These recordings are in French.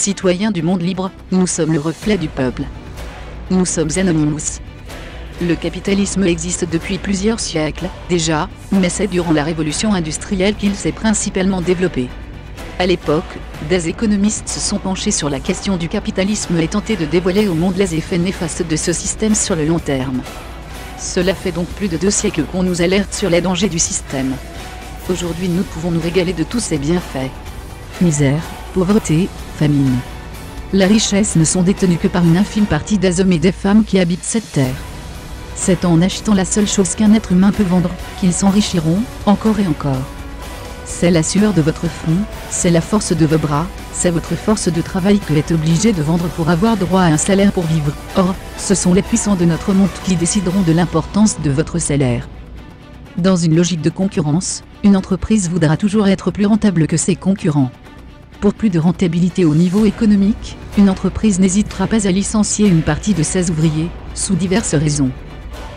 Citoyens du monde libre, nous sommes le reflet du peuple. Nous sommes Anonymous. Le capitalisme existe depuis plusieurs siècles, déjà, mais c'est durant la révolution industrielle qu'il s'est principalement développé. À l'époque, des économistes se sont penchés sur la question du capitalisme et tenté de dévoiler au monde les effets néfastes de ce système sur le long terme. Cela fait donc plus de 2 siècles qu'on nous alerte sur les dangers du système. Aujourd'hui nous pouvons nous régaler de tous ses bienfaits. Misère, pauvreté, famine. La richesse ne sont détenues que par une infime partie des hommes et des femmes qui habitent cette terre. C'est en achetant la seule chose qu'un être humain peut vendre, qu'ils s'enrichiront, encore et encore. C'est la sueur de votre front, c'est la force de vos bras, c'est votre force de travail que vous êtes obligé de vendre pour avoir droit à un salaire pour vivre. Or, ce sont les puissants de notre monde qui décideront de l'importance de votre salaire. Dans une logique de concurrence, une entreprise voudra toujours être plus rentable que ses concurrents. Pour plus de rentabilité au niveau économique, une entreprise n'hésitera pas à licencier une partie de ses ouvriers, sous diverses raisons.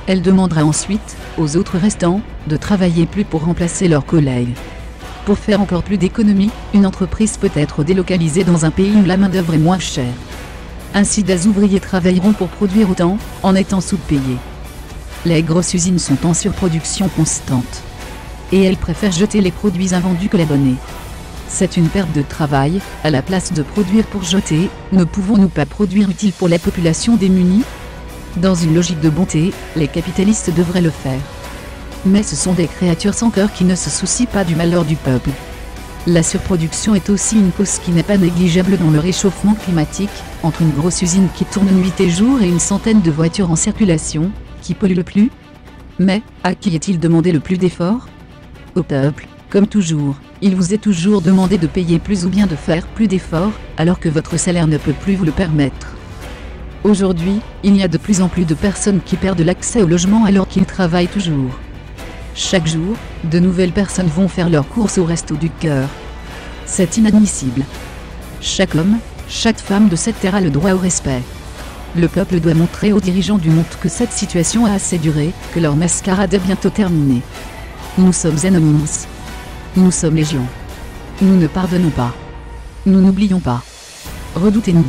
Elle demandera ensuite, aux autres restants, de travailler plus pour remplacer leurs collègues. Pour faire encore plus d'économies, une entreprise peut être délocalisée dans un pays où la main-d'œuvre est moins chère. Ainsi des ouvriers travailleront pour produire autant, en étant sous-payés. Les grosses usines sont en surproduction constante. Et elles préfèrent jeter les produits invendus que les donner. C'est une perte de travail. À la place de produire pour jeter, ne pouvons-nous pas produire utile pour la population démunie ? Dans une logique de bonté, les capitalistes devraient le faire. Mais ce sont des créatures sans cœur qui ne se soucient pas du malheur du peuple. La surproduction est aussi une cause qui n'est pas négligeable dans le réchauffement climatique, entre une grosse usine qui tourne nuit et jour et une centaine de voitures en circulation, qui polluent le plus. Mais, à qui est-il demandé le plus d'efforts ? Au peuple, comme toujours, il vous est toujours demandé de payer plus ou bien de faire plus d'efforts, alors que votre salaire ne peut plus vous le permettre. Aujourd'hui, il y a de plus en plus de personnes qui perdent l'accès au logement alors qu'ils travaillent toujours. Chaque jour, de nouvelles personnes vont faire leurs courses au Resto du Cœur. C'est inadmissible. Chaque homme, chaque femme de cette terre a le droit au respect. Le peuple doit montrer aux dirigeants du monde que cette situation a assez duré, que leur mascarade est bientôt terminée. Nous sommes Anonymous. Nous sommes Légion. Nous ne pardonnons pas. Nous n'oublions pas. Redoutez-nous.